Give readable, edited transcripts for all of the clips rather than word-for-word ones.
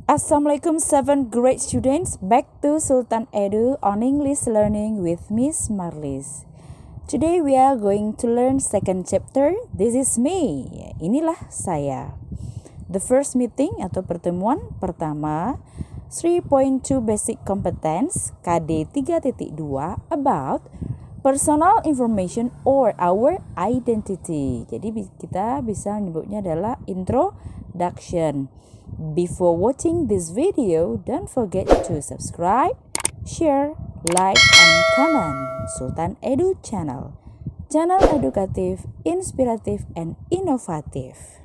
Assalamualaikum 7th grade students, back to Sultan Edu on English learning with Miss Marlis. Today we are going to learn second chapter, This is me, inilah saya. The first meeting atau pertemuan pertama 3.2 Basic Competence KD 3.2 about personal information or our identity. Jadi kita bisa menyebutnya adalah introduction. Before watching this video, don't forget to subscribe, share, like, and comment Sultan Edu channel. Channel edukatif, inspiratif, and inovatif.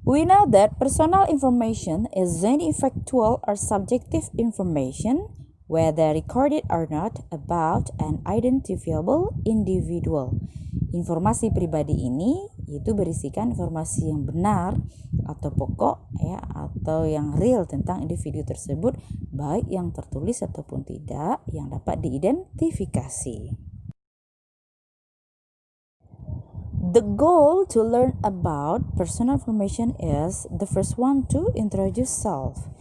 We know that personal information is any factual or subjective information, whether recorded or not, about an identifiable individual. Informasi pribadi ini itu berisikan informasi yang benar atau pokok ya, atau yang real tentang individu tersebut, baik yang tertulis ataupun tidak, yang dapat diidentifikasi. The goal to learn about personal information is the first one to introduce self.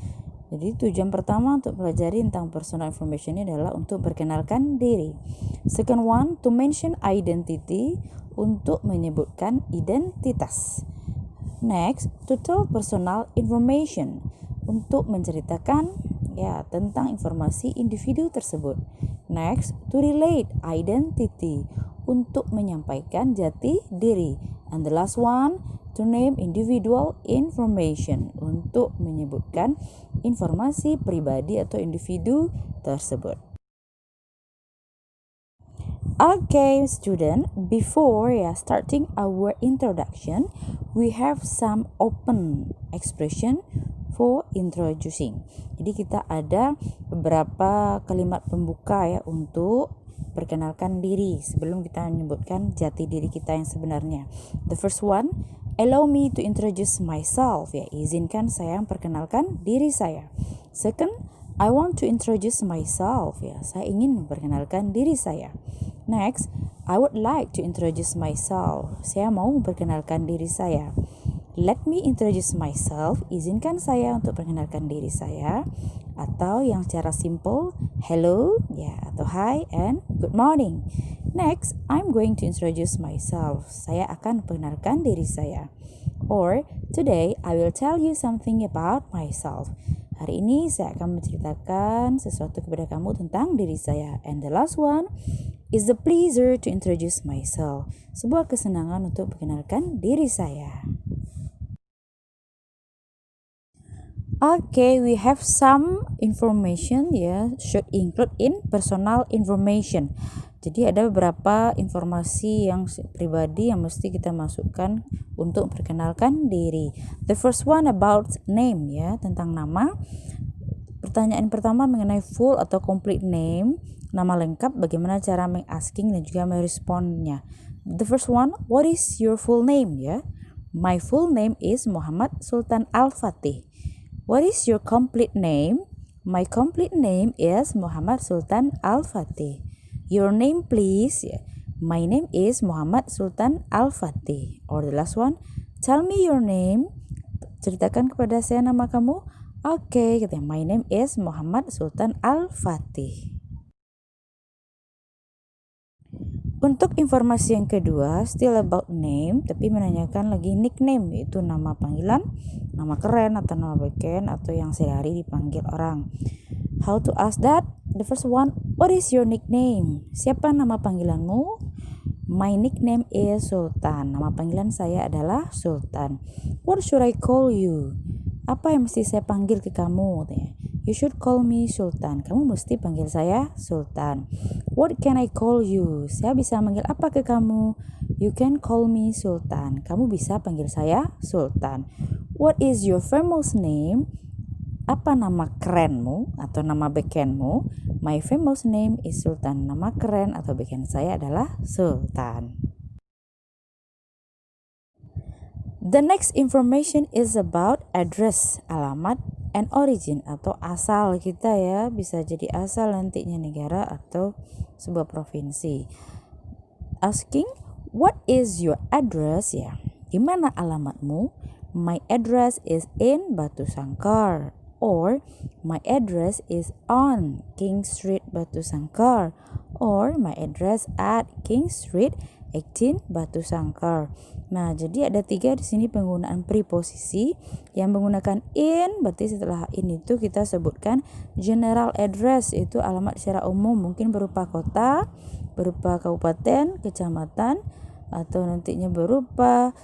Jadi tujuan pertama untuk pelajari tentang personal information ini adalah untuk perkenalkan diri. Second one, to mention identity, untuk menyebutkan identitas. Next, to tell personal information, untuk menceritakan ya tentang informasi individu tersebut. Next, to relate identity, untuk menyampaikan jati diri. And the last one, to name individual information, untuk menyebutkan informasi pribadi atau individu tersebut. Okay, student, before starting our introduction, we have some open expression for introducing. Jadi kita ada beberapa kalimat pembuka ya untuk perkenalkan diri sebelum kita menyebutkan jati diri kita yang sebenarnya. The first one, allow me to introduce myself, ya, izinkan saya memperkenalkan diri saya. Second, I want to introduce myself, ya, saya ingin memperkenalkan diri saya. Next, I would like to introduce myself, saya mau memperkenalkan diri saya. Let me introduce myself, izinkan saya untuk perkenalkan diri saya. Atau yang secara simple, hello, ya, atau hi and good morning. Next, I'm going to introduce myself, saya akan memperkenalkan diri saya. Or, today I will tell you something about myself. Hari ini saya akan menceritakan sesuatu kepada kamu tentang diri saya. And the last one is the pleasure to introduce myself, sebuah kesenangan untuk memperkenalkan diri saya. Okay, we have some information should include in personal information. Jadi ada beberapa informasi yang pribadi yang mesti kita masukkan untuk memperkenalkan diri. The first one about name, tentang nama. Pertanyaan pertama mengenai full atau complete name, nama lengkap, bagaimana cara asking dan juga meresponnya. The first one, what is your full name, My full name is Muhammad Sultan Al-Fatih. What is your complete name? My complete name is Muhammad Sultan Al-Fatih. Your name please. My name is Muhammad Sultan Al-Fatih. Or the last one, tell me your name. Ceritakan kepada saya nama kamu. Okay, my name is Muhammad Sultan Al-Fatih. Untuk informasi yang kedua, still about name, tapi menanyakan lagi nickname, yaitu nama panggilan, nama keren atau nama beken atau yang sehari dipanggil orang. How to ask that? The first one, what is your nickname? Siapa nama panggilanmu? My nickname is Sultan. Nama panggilan saya adalah Sultan. What should I call you? Apa yang mesti saya panggil ke kamu? You should call me Sultan. Kamu mesti panggil saya Sultan. What can I call you? Saya bisa manggil apa ke kamu? You can call me Sultan. Kamu bisa panggil saya Sultan. What is your famous name? apa nama kerenmu atau nama bekenmu? My famous name is Sultan. Nama keren atau beken saya adalah Sultan. The next information is about address, alamat, and origin atau asal kita ya. Bisa jadi asal nantinya negara atau sebuah provinsi. Asking, what is your address ya? Gimana alamatmu? My address is in Batu Sangkar. Or my address is on King Street Batu Sangkar. Or my address at King Street 18 Batu Sangkar. Nah, jadi ada 3 di sini penggunaan preposisi yang menggunakan in, berarti setelah in itu kita sebutkan general address, itu alamat secara umum, mungkin berupa kota, berupa kabupaten, kecamatan, atau nantinya berupa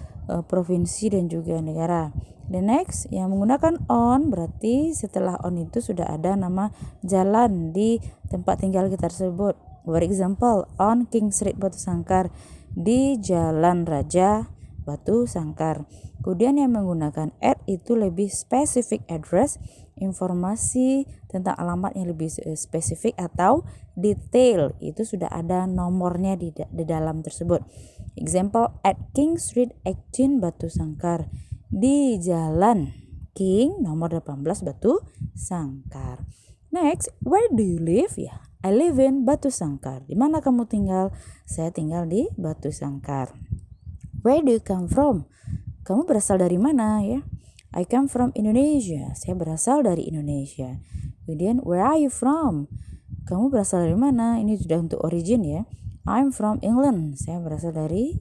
provinsi dan juga negara. The next yang menggunakan on, berarti setelah on itu sudah ada nama jalan di tempat tinggal kita tersebut. For example, on King Street Batu Sangkar, di Jalan Raja Batu Sangkar. Kemudian yang menggunakan at itu lebih spesifik address, informasi tentang alamat yang lebih spesifik atau detail, itu sudah ada nomornya di dalam tersebut. Example, at King Street 18 Batu Sangkar, di Jalan King nomor 18 Batu Sangkar. Next, where do you live? Ya, I live in Batu Sangkar. Di mana kamu tinggal? Saya tinggal di Batu Sangkar. Where do you come from? Kamu berasal dari mana ya? I come from Indonesia. Saya berasal dari Indonesia. Kemudian, where are you from? Kamu berasal dari mana? Ini sudah untuk origin ya. I'm from England. Saya berasal dari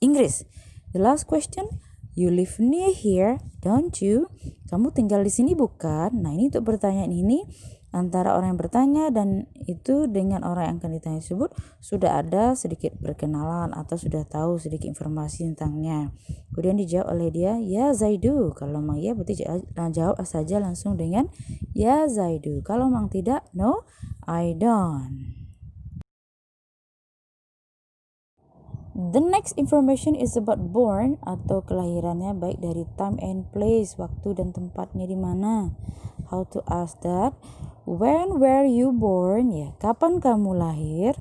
Inggris. The last question, you live near here, don't you? Kamu tinggal di sini bukan? Nah, ini untuk pertanyaan ini antara orang yang bertanya dan itu dengan orang yang akan ditanya tersebut sudah ada sedikit perkenalan atau sudah tahu sedikit informasi tentangnya. Kemudian dijawab oleh dia, yes I do. Kalau memang ya berarti jawab saja langsung dengan yes I do. Kalau memang tidak, no I don't. The next information is about born atau kelahirannya, baik dari time and place, waktu dan tempatnya di mana. How to ask that? When were you born? Ya, kapan kamu lahir?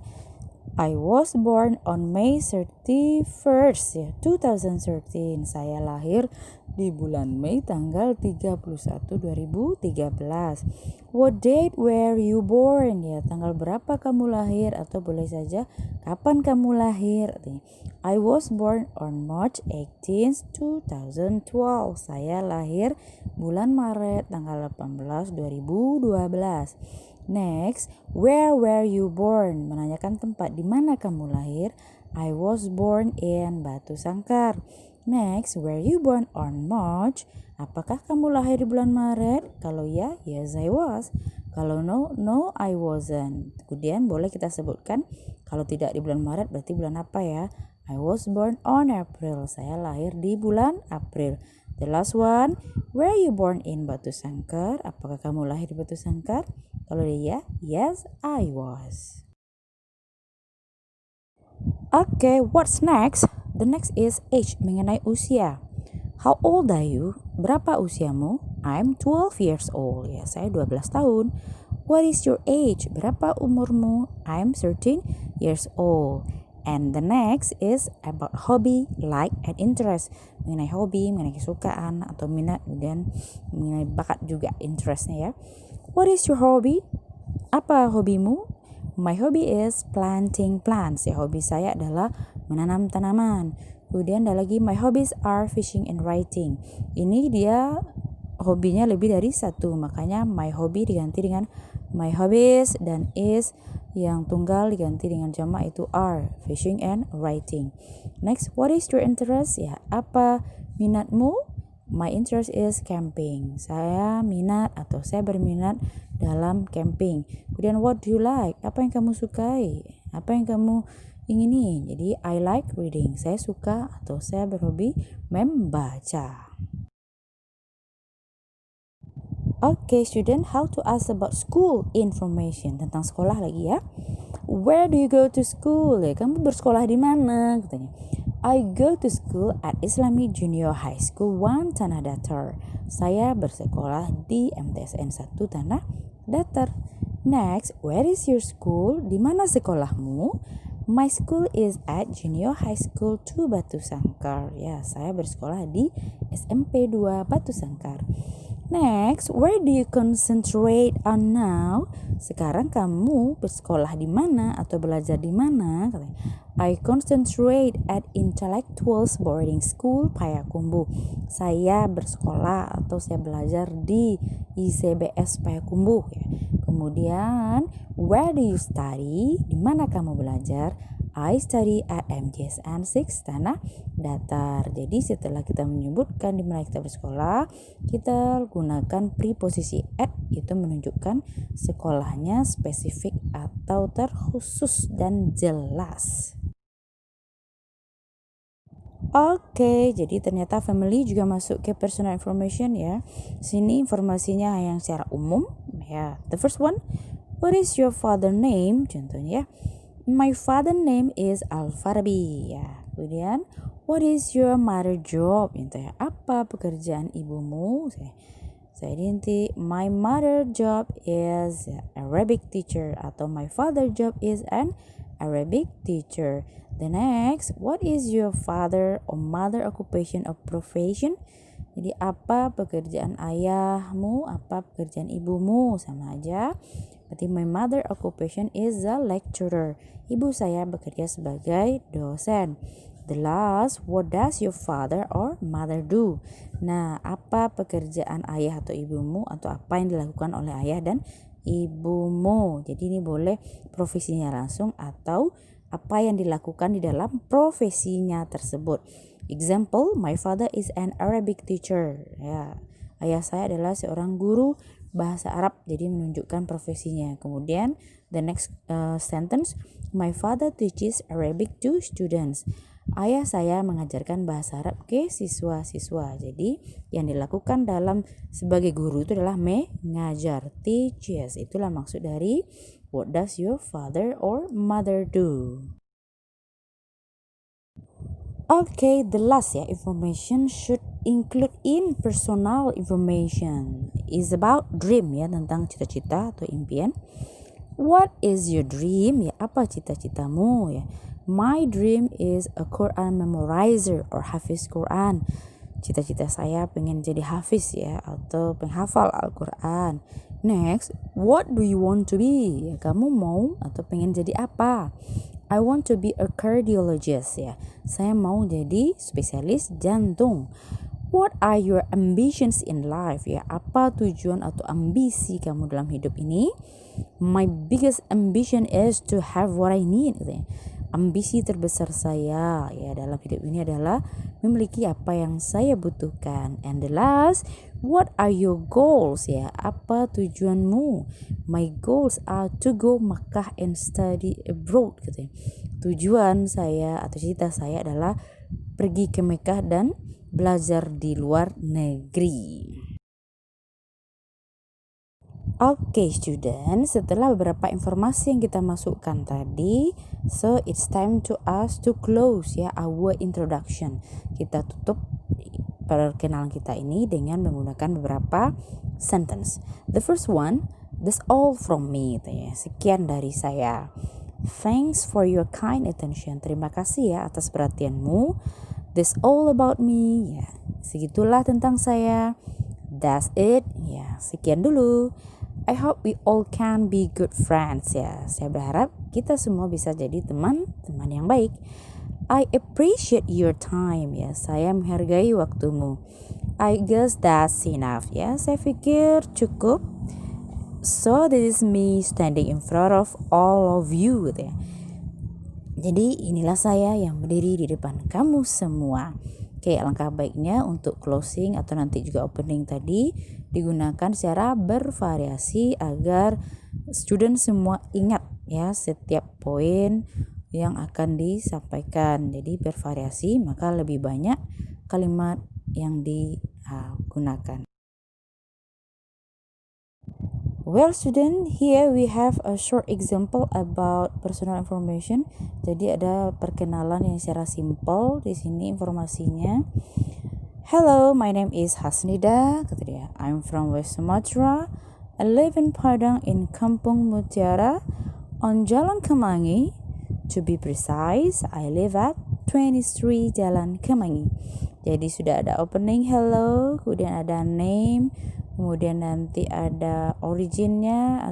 I was born on May 31st ya, 2013. Saya lahir di bulan Mei tanggal 31 2013. What date were you born? Ya, tanggal berapa kamu lahir atau boleh saja kapan kamu lahir. I was born on March 18th 2012. Saya lahir bulan Maret tanggal 18 2012. Next, where were you born? Menanyakan tempat di mana kamu lahir. I was born in Batu Sangkar. Next, were you born on March? Apakah kamu lahir di bulan Maret? Kalau ya, yes I was. Kalau no, no I wasn't. Kemudian boleh kita sebutkan kalau tidak di bulan Maret berarti bulan apa ya? I was born on April. Saya lahir di bulan April. The last one, were you born in Batu Sangkar? Apakah kamu lahir di Batu Sangkar? Kalau dia, yes, I was. Okay, what's next? The next is age, mengenai usia. How old are you? Berapa usiamu? I'm 12 years old. Ya, saya 12 tahun. What is your age? Berapa umurmu? I'm 13 years old. And the next is about hobby, like, and interest. Mengenai hobi, mengenai kesukaan atau minat, dan mengenai bakat juga, interestnya ya. What is your hobby? Apa hobimu? My hobby is planting plants. Ya, hobi saya adalah menanam tanaman. Kemudian ada lagi, my hobbies are fishing and writing. Ini dia hobinya lebih dari satu, makanya my hobby diganti dengan my hobbies, dan is yang tunggal diganti dengan jamak, itu are, fishing and writing. Next, what is your interest? Ya, apa minatmu? My interest is camping. Saya minat atau saya berminat dalam camping. Kemudian what do you like? Apa yang kamu sukai? Apa yang kamu ingini? Jadi I like reading. Saya suka atau saya berhobi membaca. Okay, student, how to ask about school information, tentang sekolah lagi ya. Where do you go to school? Ya, kamu bersekolah di mana? Katanya. I go to school at Islamic Junior High School 1 Tanah Datar. Saya bersekolah di MTSN 1 Tanah Datar. Next, where is your school? Di mana sekolahmu? My school is at Junior High School 2 Batu Sangkar. Ya, saya bersekolah di SMP 2 Batu Sangkar. Next, where do you concentrate on now? Sekarang kamu bersekolah di mana atau belajar di mana? I concentrate at Intellectuals Boarding School Payakumbuh. Saya bersekolah atau saya belajar di ICBS Payakumbuh. Kemudian, where do you study? Di mana kamu belajar? I study at MTSN 6 Tanah Datar. Jadi setelah kita menyebutkan di mana kita bersekolah, kita gunakan preposisi at, itu menunjukkan sekolahnya spesifik atau terkhusus dan jelas. Oke, jadi ternyata family juga masuk ke personal information ya. Sini informasinya yang secara umum ya. The first one, what is your father name? Contohnya ya. My father name is Al-Farabi ya. Kemudian, what is your mother job? Contohnya, apa pekerjaan ibumu? Saya dinti, my mother job is Arabic teacher atau my father job is an Arabic teacher. The next, what is your father or mother occupation or profession? Jadi apa pekerjaan ayahmu, apa pekerjaan ibumu, sama aja. Berarti my mother occupation is a lecturer. Ibu saya bekerja sebagai dosen. The last, what does your father or mother do? Nah, apa pekerjaan ayah atau ibumu atau apa yang dilakukan oleh ayah dan ibumu? Jadi ini boleh profesinya langsung atau apa yang dilakukan di dalam profesinya tersebut. Example, my father is an Arabic teacher. Ya, ayah saya adalah seorang guru bahasa Arab, jadi menunjukkan profesinya. Kemudian the next sentence, my father teaches Arabic to students. Ayah saya mengajarkan bahasa Arab ke siswa-siswa. Jadi yang dilakukan dalam sebagai guru itu adalah mengajar, teaches. Itulah maksud dari what does your father or mother do? Okay, the last information should include in personal information is about dream ya, tentang cita-cita atau impian. What is your dream? Ya, apa cita-citamu ya? My dream is a Quran memorizer or hafiz Quran. Cita-cita saya pengen jadi hafiz ya, atau penghafal Al-Quran. Next, what do you want to be? Ya, kamu mau atau pengen jadi apa? I want to be a cardiologist ya. Saya mau jadi spesialis jantung. What are your ambitions in life ya? Apa tujuan atau ambisi kamu dalam hidup ini? My biggest ambition is to have what I need. Ambisi terbesar saya ya dalam hidup ini adalah memiliki apa yang saya butuhkan. And the last, what are your goals ya? Apa tujuanmu? My goals are to go Makkah and study abroad gitu ya. Tujuan saya atau cita saya adalah pergi ke Mekah dan belajar di luar negeri. Oke, student, setelah beberapa informasi yang kita masukkan tadi, so it's time to us to close ya our introduction. Kita tutup perkenalan kita ini dengan menggunakan beberapa sentence. The first one, that's all from me. Sekian dari saya. Thanks for your kind attention. Terima kasih ya atas perhatianmu. That's all about me. Ya, segitulah tentang saya. That's it. Ya, sekian dulu. I hope we all can be good friends ya. Saya berharap kita semua bisa jadi teman-teman yang baik. I appreciate your time ya. Saya menghargai waktumu. I guess that's enough ya. Saya pikir cukup. So this is me standing in front of all of you gitu ya. Jadi inilah saya yang berdiri di depan kamu semua. Oke, alangkah baiknya untuk closing atau nanti juga opening tadi digunakan secara bervariasi agar student semua ingat ya setiap poin yang akan disampaikan. Jadi bervariasi maka lebih banyak kalimat yang digunakan. Well, student, here we have a short example about personal information. Jadi ada perkenalan yang secara simple di sini informasinya. Hello, my name is Hasnida, kata dia. I'm from West Sumatra. I live in Padang in Kampung Mutiara on Jalan Kemangi. To be precise, I live at 23 Jalan Kemangi. Jadi sudah ada opening hello, kemudian ada name, kemudian nanti ada originnya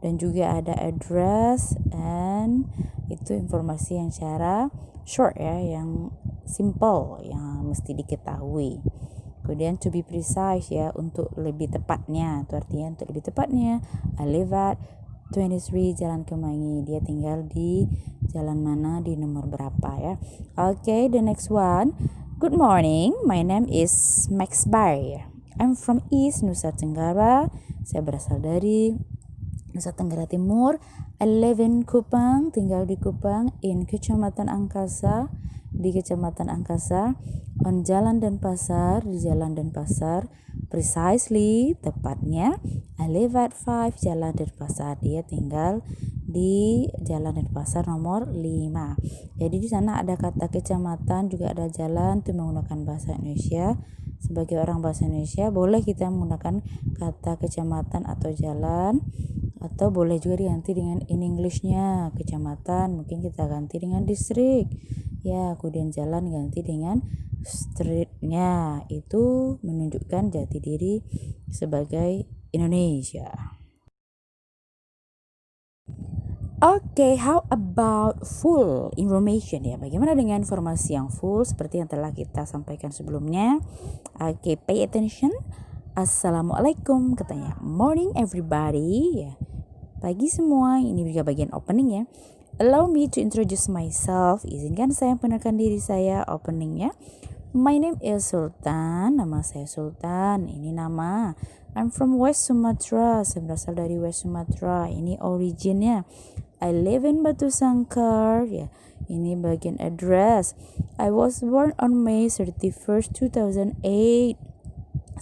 dan juga ada address, and itu informasi yang secara short ya, yang simple, yang mesti diketahui. Kemudian to be precise ya, untuk lebih tepatnya, itu artinya untuk lebih tepatnya I live at 23 Jalan Kemangi. Dia tinggal di jalan mana, di nomor berapa ya. Okay, the next one. Good morning, my name is Max Bay. I'm from East Nusa Tenggara. Saya berasal dari Nusa Tenggara Timur. I live in Kupang, tinggal di Kupang, in Kecamatan Angkasa, di Kecamatan Angkasa, on Jalan Denpasar, di Jalan Denpasar. Precisely, tepatnya, I live at 5 Jalan Denpasar. Dia tinggal di Jalan Denpasar nomor 5. Jadi di sana ada kata kecamatan, juga ada jalan, itu menggunakan bahasa Indonesia. Sebagai orang bahasa Indonesia, boleh kita menggunakan kata kecamatan atau jalan, atau boleh juga diganti dengan in English-nya. Kecamatan mungkin kita ganti dengan distrik ya, kemudian jalan ganti dengan street-nya. Itu menunjukkan jati diri sebagai Indonesia. Okay, how about full information ya? Bagaimana dengan informasi yang full seperti yang telah kita sampaikan sebelumnya? Okay, pay attention. Assalamualaikum, katanya. Morning everybody ya. Pagi semua, ini juga bagian opening ya. Allow me to introduce myself. Izinkan saya memperkenalkan diri saya, openingnya. My name is Sultan. Nama saya Sultan. Ini nama. I'm from West Sumatra. Saya berasal dari West Sumatra. Ini originnya. I live in Batu Sangkar. Ya, ini bagian address. I was born on May 31st, 2008.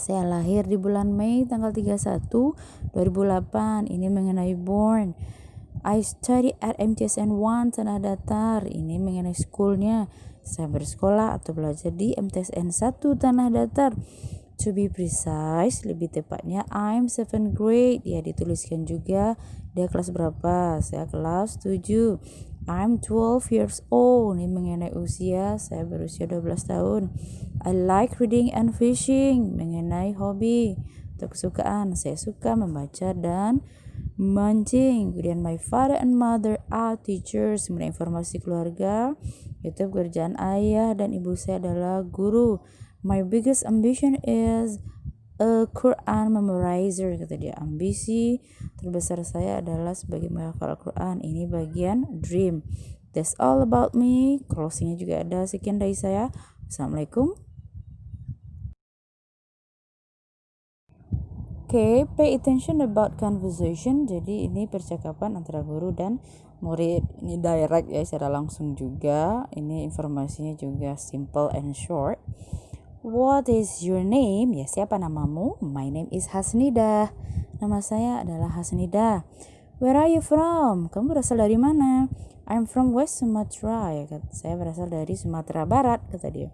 Saya lahir di bulan Mei tanggal 31, 2008. Ini mengenai born. I study at MTSN 1 Tanah Datar. Ini mengenai schoolnya. Saya bersekolah atau belajar di MTSN 1 Tanah Datar. To be precise, lebih tepatnya I'm 7th grade. Ya, dituliskan juga dia kelas berapa. Saya kelas 7. I'm 12 years old. Ini mengenai usia. Saya berusia 12 tahun. I like reading and fishing. Mengenai hobi atau kesukaan. Saya suka membaca dan mancing. Kemudian my father and mother are teachers. Mengenai informasi keluarga, itu pekerjaan ayah dan ibu saya adalah guru. My biggest ambition is a Quran memorizer, kata dia. Ambisi terbesar saya adalah sebagai menghafal Al-Quran. Ini bagian dream. That's all about me. Closingnya juga ada. Sekian dari saya. Assalamualaikum. Okay, pay attention about conversation. Jadi ini percakapan antara guru dan murid. Ini direct ya, secara langsung juga. Ini informasinya juga simple and short. What is your name? Ya, siapa namamu? My name is Hasnida. Nama saya adalah Hasnida. Where are you from? Kamu berasal dari mana? I'm from West Sumatra. Ya, saya berasal dari Sumatera Barat, kata dia.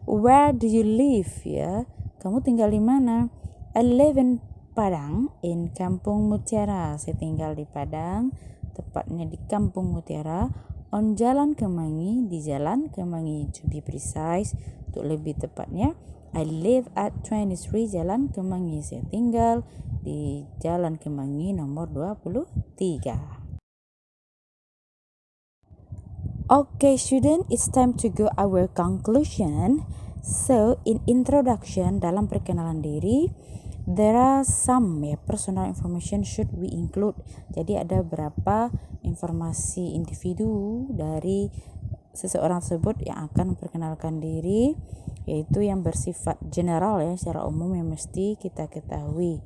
Where do you live? Ya, kamu tinggal di mana? I live in Padang, in Kampung Mutiara. Saya tinggal di Padang, tepatnya di Kampung Mutiara, on Jalan Kemangi, di Jalan Kemangi. To be precise, untuk lebih tepatnya, I live at 23 Jalan Kemangi. Saya tinggal di Jalan Kemangi nomor 23. Okay, student, it's time to go our conclusion. So, in introduction, dalam perkenalan diri, there are some personal information should we include. Jadi ada beberapa informasi individu dari seseorang tersebut yang akan memperkenalkan diri, yaitu yang bersifat general ya, secara umum yang mesti kita ketahui.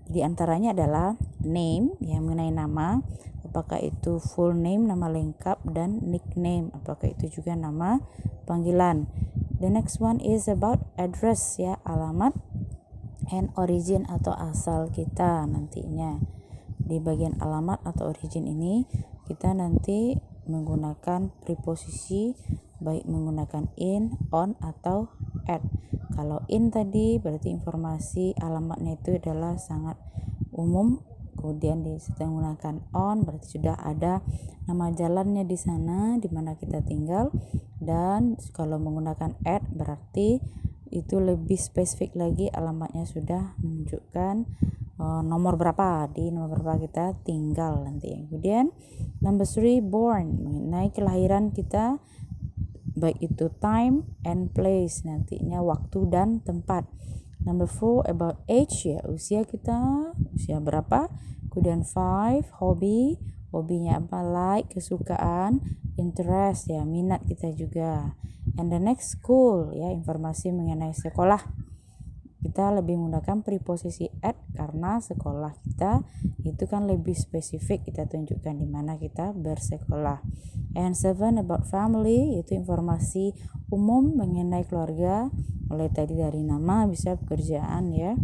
Di antaranya adalah name, yang mengenai nama, apakah itu full name, nama lengkap, dan nickname, apakah itu juga nama panggilan. The next one is about address ya, alamat. and origin atau asal kita nantinya. Di bagian alamat atau origin ini kita nanti menggunakan preposisi baik menggunakan in, on atau at. Kalau in tadi berarti informasi alamatnya itu adalah sangat umum. Kemudian menggunakan on berarti sudah ada nama jalannya di sana di mana kita tinggal. Dan kalau menggunakan at berarti itu lebih spesifik lagi, alamatnya sudah menunjukkan nomor berapa kita tinggal nanti. Kemudian number 3 born, mengenai kelahiran kita baik itu time and place, nantinya waktu dan tempat. Number 4 about age, ya usia kita, usia berapa. Kemudian 5 hobby, hobinya apa, like kesukaan, interest ya minat kita juga. And the next school ya informasi mengenai sekolah. Kita lebih menggunakan preposisi at karena sekolah kita itu kan lebih spesifik, kita tunjukkan di mana kita bersekolah. And 7 about family, yaitu informasi umum mengenai keluarga, mulai tadi dari nama bisa pekerjaan ya.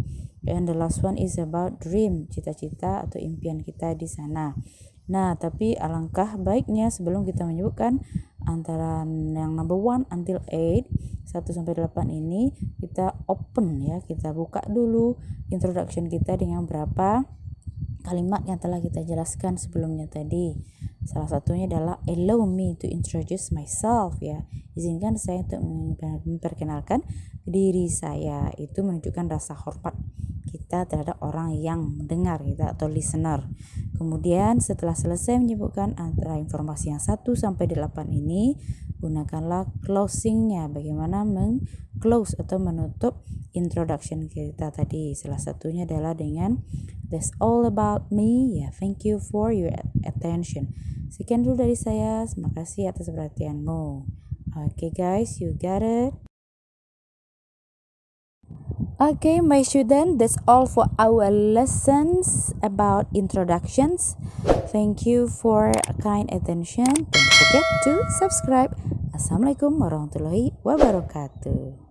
And the last one is about dream, cita-cita atau impian kita di sana. Nah, tapi alangkah baiknya sebelum kita menyebutkan antara yang number 1 until 8, 1 sampai 8 ini kita open ya, kita buka dulu introduction kita dengan berapa kalimat yang telah kita jelaskan sebelumnya tadi. Salah satunya adalah allow me to introduce myself ya. Izinkan saya untuk memperkenalkan diri saya. Itu menunjukkan rasa hormat kita terhadap orang yang mendengar kita atau listener. Kemudian setelah selesai menyebutkan antara informasi yang 1 sampai 8 ini, gunakanlah closingnya. Bagaimana close atau menutup introduction kita tadi. Salah satunya adalah dengan that's all about me ya. Thank you for your attention. Sekian dulu dari saya. Terima kasih atas perhatianmu. Okay guys, you got it. Okay, my student, that's all for our lessons about introductions. Thank you for kind attention. Don't forget to subscribe. Assalamualaikum warahmatullahi wabarakatuh.